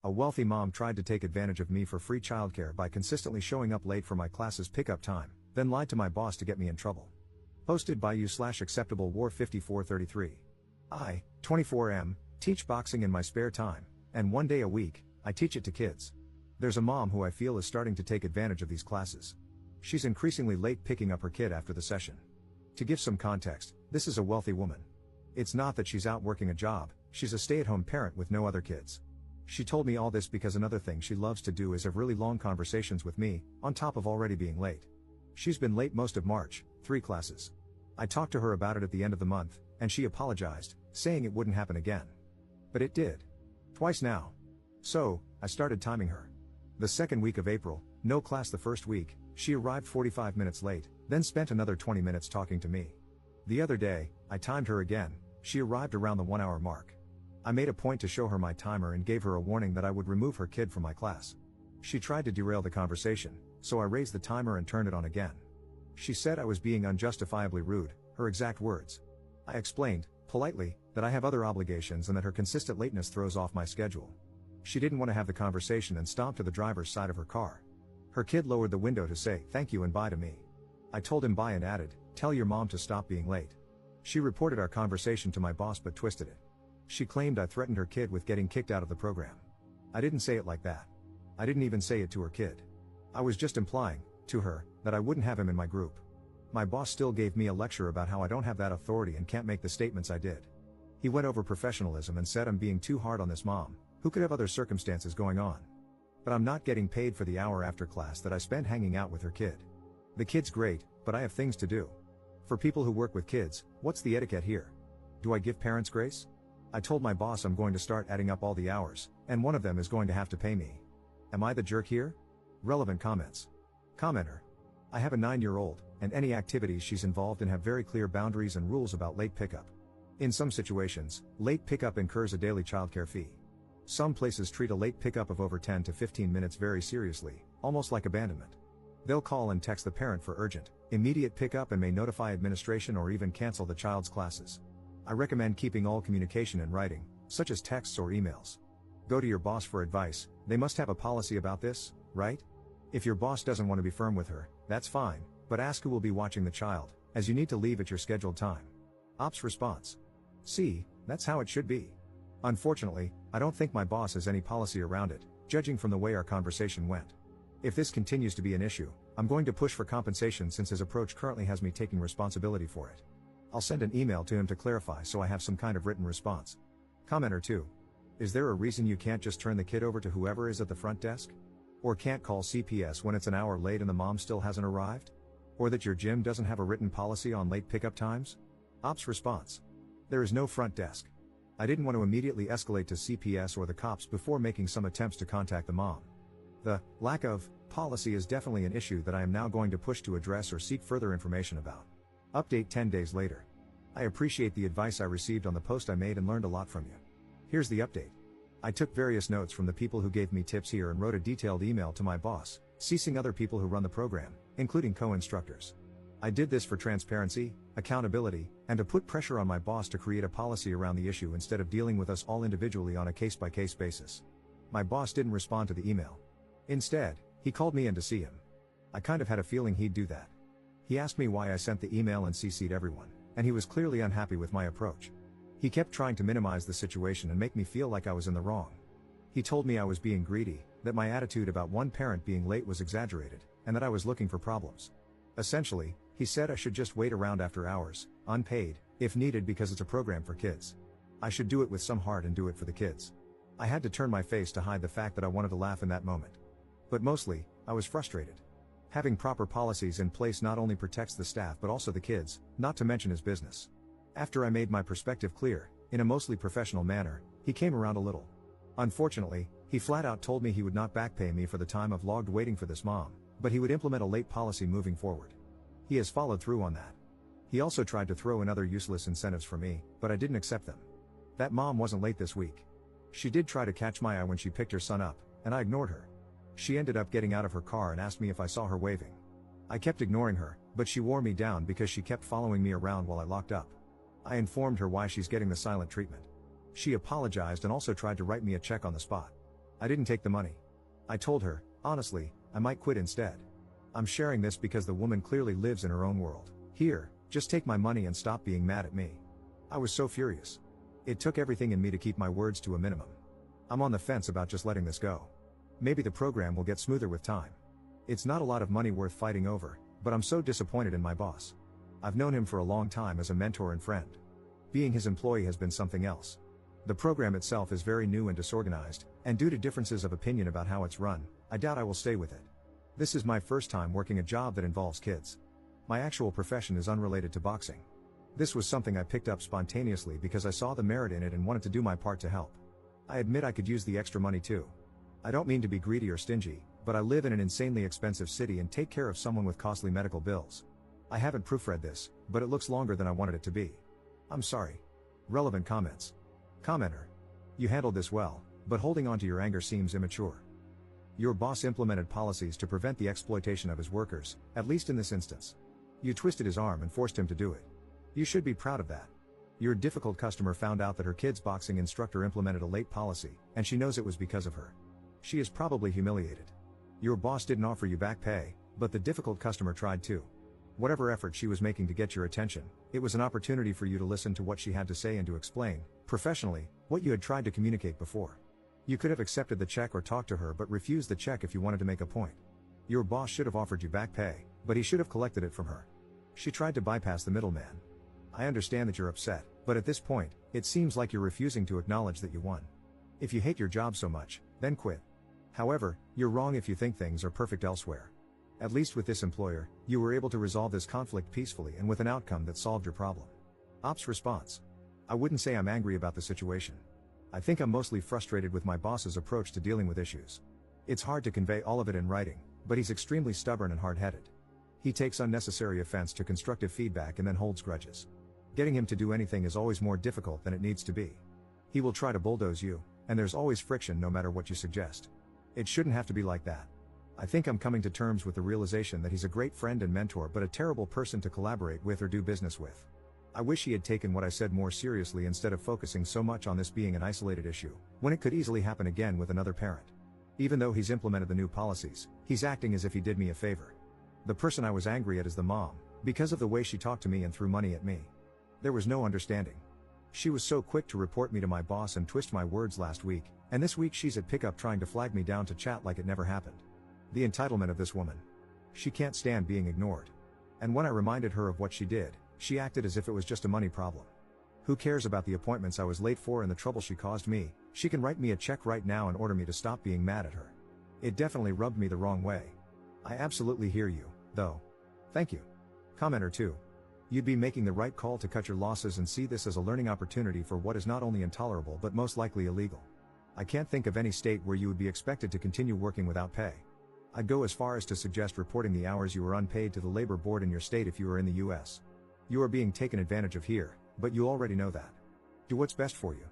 A wealthy mom tried to take advantage of me for free childcare by consistently showing up late for my class's pickup time, then lied to my boss to get me in trouble. Posted by you/acceptable war 5433. I, 24M, teach boxing in my spare time, and one day a week, I teach it to kids. There's a mom who I feel is starting to take advantage of these classes. She's increasingly late picking up her kid after the session. To give some context, this is a wealthy woman. It's not that she's out working a job, she's a stay-at-home parent with no other kids. She told me all this because another thing she loves to do is have really long conversations with me, on top of already being late. She's been late most of March, 3 classes. I talked to her about it at the end of the month, and she apologized, saying it wouldn't happen again. But it did. Twice now. So, I started timing her. The second week of April, no class the first week, she arrived 45 minutes late, then spent another 20 minutes talking to me. The other day, I timed her again, she arrived around the 1-hour mark. I made a point to show her my timer and gave her a warning that I would remove her kid from my class. She tried to derail the conversation, so I raised the timer and turned it on again. She said I was being unjustifiably rude, her exact words. I explained, politely, that I have other obligations and that her consistent lateness throws off my schedule. She didn't want to have the conversation and stomped to the driver's side of her car. Her kid lowered the window to say thank you and bye to me. I told him bye and added, tell your mom to stop being late. She reported our conversation to my boss but twisted it. She claimed I threatened her kid with getting kicked out of the program. I didn't say it like that. I didn't even say it to her kid. I was just implying, to her, that I wouldn't have him in my group. My boss still gave me a lecture about how I don't have that authority and can't make the statements I did. He went over professionalism and said I'm being too hard on this mom, who could have other circumstances going on. But I'm not getting paid for the hour after class that I spend hanging out with her kid. The kid's great, but I have things to do. For people who work with kids, what's the etiquette here? Do I give parents grace? I told my boss I'm going to start adding up all the hours, and one of them is going to have to pay me. Am I the jerk here? Relevant comments. Commenter. I have a 9-year-old, and any activities she's involved in have very clear boundaries and rules about late pickup. In some situations, late pickup incurs a daily childcare fee. Some places treat a late pickup of over 10 to 15 minutes very seriously, almost like abandonment. They'll call and text the parent for urgent, immediate pickup and may notify administration or even cancel the child's classes. I recommend keeping all communication in writing, such as texts or emails. Go to your boss for advice, they must have a policy about this, right? If your boss doesn't want to be firm with her, that's fine, but ask who will be watching the child, as you need to leave at your scheduled time. Ops response. See, that's how it should be. Unfortunately, I don't think my boss has any policy around it, judging from the way our conversation went. If this continues to be an issue, I'm going to push for compensation since his approach currently has me taking responsibility for it. I'll send an email to him to clarify so I have some kind of written response. Commenter 2. Is there a reason you can't just turn the kid over to whoever is at the front desk? Or can't call CPS when it's an hour late and the mom still hasn't arrived? Or that your gym doesn't have a written policy on late pickup times? Ops response. There is no front desk. I didn't want to immediately escalate to CPS or the cops before making some attempts to contact the mom. The lack of policy is definitely an issue that I am now going to push to address or seek further information about. Update 10 days later. I appreciate the advice I received on the post I made and learned a lot from you. Here's the update. I took various notes from the people who gave me tips here and wrote a detailed email to my boss, CCing other people who run the program, including co-instructors. I did this for transparency, accountability, and to put pressure on my boss to create a policy around the issue instead of dealing with us all individually on a case-by-case basis. My boss didn't respond to the email. Instead, he called me in to see him. I kind of had a feeling he'd do that. He asked me why I sent the email and CC'd everyone, and he was clearly unhappy with my approach. He kept trying to minimize the situation and make me feel like I was in the wrong. He told me I was being greedy, that my attitude about one parent being late was exaggerated, and that I was looking for problems. Essentially, he said I should just wait around after hours, unpaid, if needed because it's a program for kids. I should do it with some heart and do it for the kids. I had to turn my face to hide the fact that I wanted to laugh in that moment. But mostly, I was frustrated. Having proper policies in place not only protects the staff but also the kids, not to mention his business. After I made my perspective clear, in a mostly professional manner, he came around a little. Unfortunately, he flat out told me he would not back pay me for the time I've logged waiting for this mom, but he would implement a late policy moving forward. He has followed through on that. He also tried to throw in other useless incentives for me, but I didn't accept them. That mom wasn't late this week. She did try to catch my eye when she picked her son up, and I ignored her. She ended up getting out of her car and asked me if I saw her waving. I kept ignoring her, but she wore me down because she kept following me around while I locked up. I informed her why she's getting the silent treatment. She apologized and also tried to write me a check on the spot. I didn't take the money. I told her, honestly, I might quit instead. I'm sharing this because the woman clearly lives in her own world. Here, just take my money and stop being mad at me. I was so furious. It took everything in me to keep my words to a minimum. I'm on the fence about just letting this go. Maybe the program will get smoother with time. It's not a lot of money worth fighting over, but I'm so disappointed in my boss. I've known him for a long time as a mentor and friend. Being his employee has been something else. The program itself is very new and disorganized, and due to differences of opinion about how it's run, I doubt I will stay with it. This is my first time working a job that involves kids. My actual profession is unrelated to boxing. This was something I picked up spontaneously because I saw the merit in it and wanted to do my part to help. I admit I could use the extra money too. I don't mean to be greedy or stingy, but I live in an insanely expensive city and take care of someone with costly medical bills. I haven't proofread this, but it looks longer than I wanted it to be. I'm sorry. Relevant comments. Commenter. You handled this well, but holding on to your anger seems immature. Your boss implemented policies to prevent the exploitation of his workers, at least in this instance. You twisted his arm and forced him to do it. You should be proud of that. Your difficult customer found out that her kid's boxing instructor implemented a late policy, and she knows it was because of her. She is probably humiliated. Your boss didn't offer you back pay, but the difficult customer tried to. Whatever effort she was making to get your attention, it was an opportunity for you to listen to what she had to say and to explain, professionally, what you had tried to communicate before. You could have accepted the check or talked to her but refused the check if you wanted to make a point. Your boss should have offered you back pay, but he should have collected it from her. She tried to bypass the middleman. I understand that you're upset, but at this point, it seems like you're refusing to acknowledge that you won. If you hate your job so much, then quit. However, you're wrong if you think things are perfect elsewhere. At least with this employer, you were able to resolve this conflict peacefully and with an outcome that solved your problem. Ops response. I wouldn't say I'm angry about the situation. I think I'm mostly frustrated with my boss's approach to dealing with issues. It's hard to convey all of it in writing, but he's extremely stubborn and hard-headed. He takes unnecessary offense to constructive feedback and then holds grudges. Getting him to do anything is always more difficult than it needs to be. He will try to bulldoze you, and there's always friction no matter what you suggest. It shouldn't have to be like that. I think I'm coming to terms with the realization that he's a great friend and mentor but a terrible person to collaborate with or do business with. I wish he had taken what I said more seriously instead of focusing so much on this being an isolated issue, when it could easily happen again with another parent. Even though he's implemented the new policies, he's acting as if he did me a favor. The person I was angry at is the mom, because of the way she talked to me and threw money at me. There was no understanding. She was so quick to report me to my boss and twist my words last week, and this week she's at pickup trying to flag me down to chat like it never happened. The entitlement of this woman. She can't stand being ignored. And when I reminded her of what she did, she acted as if it was just a money problem. Who cares about the appointments I was late for and the trouble she caused me? She can write me a check right now and order me to stop being mad at her. It definitely rubbed me the wrong way. I absolutely hear you, though. Thank you. Commenter 2. You'd be making the right call to cut your losses and see this as a learning opportunity for what is not only intolerable but most likely illegal. I can't think of any state where you would be expected to continue working without pay. I'd go as far as to suggest reporting the hours you were unpaid to the labor board in your state if you are in the US. You are being taken advantage of here, but you already know that. Do what's best for you.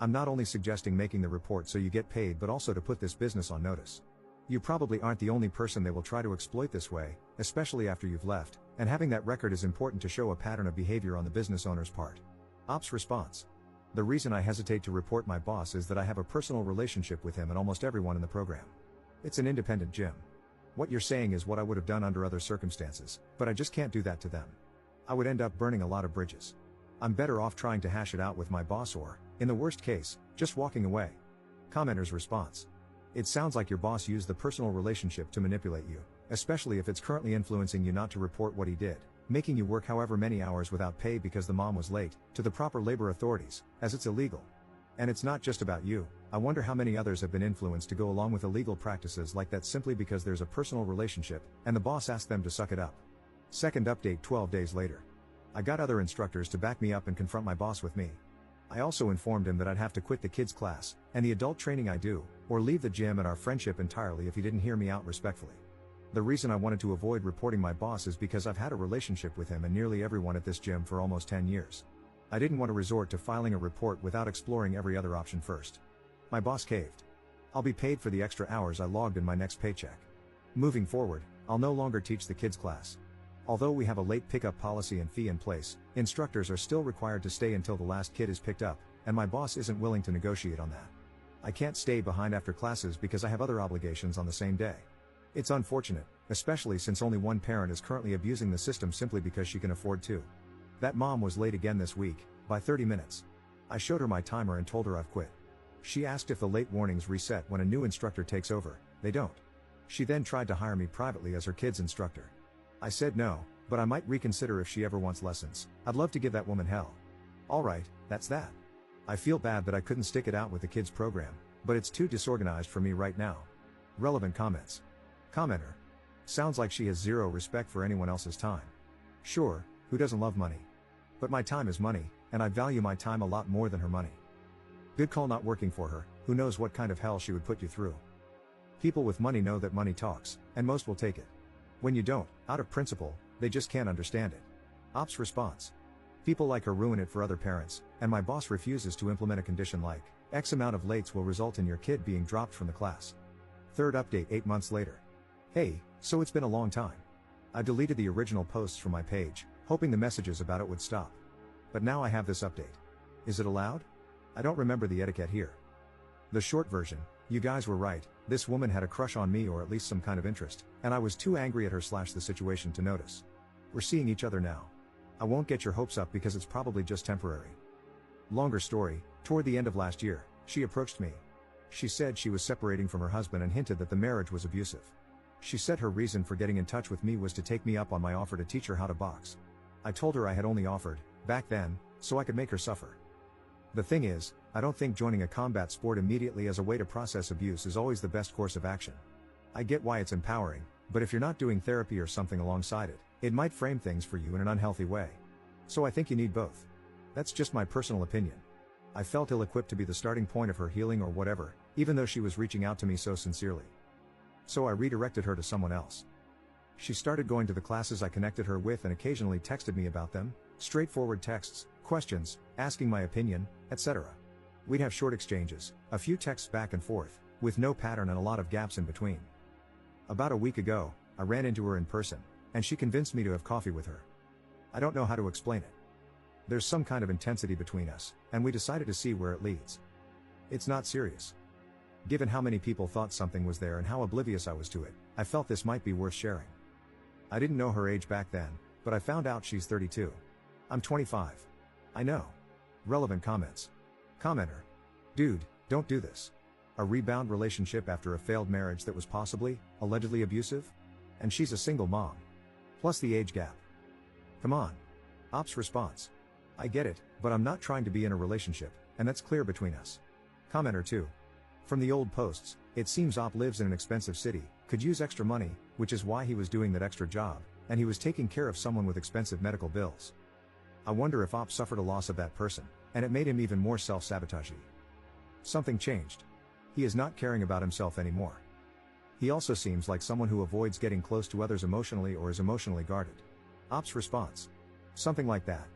I'm not only suggesting making the report so you get paid but also to put this business on notice. You probably aren't the only person they will try to exploit this way, especially after you've left, and having that record is important to show a pattern of behavior on the business owner's part. Ops response. The reason I hesitate to report my boss is that I have a personal relationship with him and almost everyone in the program. It's an independent gym. What you're saying is what I would have done under other circumstances, but I just can't do that to them. I would end up burning a lot of bridges. I'm better off trying to hash it out with my boss or, in the worst case, just walking away. Commenter's response. It sounds like your boss used the personal relationship to manipulate you, especially if it's currently influencing you not to report what he did, making you work however many hours without pay because the mom was late, to the proper labor authorities, as it's illegal. And it's not just about you. I wonder how many others have been influenced to go along with illegal practices like that simply because there's a personal relationship, and the boss asked them to suck it up. Second update 12 days later. I got other instructors to back me up and confront my boss with me. I also informed him that I'd have to quit the kids class, and the adult training I do, or leave the gym and our friendship entirely if he didn't hear me out respectfully. The reason I wanted to avoid reporting my boss is because I've had a relationship with him and nearly everyone at this gym for almost 10 years. I didn't want to resort to filing a report without exploring every other option first. My boss caved. I'll be paid for the extra hours I logged in my next paycheck. Moving forward, I'll no longer teach the kids class. Although we have a late pickup policy and fee in place, instructors are still required to stay until the last kid is picked up, and my boss isn't willing to negotiate on that. I can't stay behind after classes because I have other obligations on the same day. It's unfortunate, especially since only one parent is currently abusing the system simply because she can afford to. That mom was late again this week, by 30 minutes. I showed her my timer and told her I've quit. She asked if the late warnings reset when a new instructor takes over. They don't. She then tried to hire me privately as her kid's instructor. I said no, but I might reconsider if she ever wants lessons. I'd love to give that woman hell. Alright, that's that. I feel bad that I couldn't stick it out with the kids program, but it's too disorganized for me right now. Relevant comments. Commenter. Sounds like she has zero respect for anyone else's time. Sure, who doesn't love money? But my time is money, and I value my time a lot more than her money. Good call not working for her, who knows what kind of hell she would put you through. People with money know that money talks, and most will take it. When you don't, out of principle, they just can't understand it. Ops response. People like her ruin it for other parents, and my boss refuses to implement a condition like, X amount of lates will result in your kid being dropped from the class. Third update 8 months later. Hey, so it's been a long time. I deleted the original posts from my page, hoping the messages about it would stop. But now I have this update. Is it allowed? I don't remember the etiquette here. The short version, you guys were right, this woman had a crush on me or at least some kind of interest, and I was too angry at her / the situation to notice. We're seeing each other now. I won't get your hopes up because it's probably just temporary. Longer story, toward the end of last year, she approached me. She said she was separating from her husband and hinted that the marriage was abusive. She said her reason for getting in touch with me was to take me up on my offer to teach her how to box. I told her I had only offered, back then, so I could make her suffer. The thing is, I don't think joining a combat sport immediately as a way to process abuse is always the best course of action. I get why it's empowering, but if you're not doing therapy or something alongside it, it might frame things for you in an unhealthy way. So I think you need both. That's just my personal opinion. I felt ill-equipped to be the starting point of her healing or whatever, even though she was reaching out to me so sincerely. So I redirected her to someone else. She started going to the classes I connected her with and occasionally texted me about them, straightforward texts, questions, asking my opinion, etc. We'd have short exchanges, a few texts back and forth, with no pattern and a lot of gaps in between. About a week ago, I ran into her in person, and she convinced me to have coffee with her. I don't know how to explain it. There's some kind of intensity between us, and we decided to see where it leads. It's not serious. Given how many people thought something was there and how oblivious I was to it, I felt this might be worth sharing. I didn't know her age back then, but I found out she's 32. I'm 25. I know. Relevant comments. Commenter. Dude, don't do this. A rebound relationship after a failed marriage that was possibly, allegedly abusive? And she's a single mom. Plus the age gap. Come on. Ops response. I get it, but I'm not trying to be in a relationship, and that's clear between us. Commenter 2. From the old posts, it seems Op lives in an expensive city, could use extra money, which is why he was doing that extra job, and he was taking care of someone with expensive medical bills. I wonder if Op suffered a loss of that person, and it made him even more self-sabotagey. Something changed. He is not caring about himself anymore. He also seems like someone who avoids getting close to others emotionally or is emotionally guarded. Op's response. Something like that.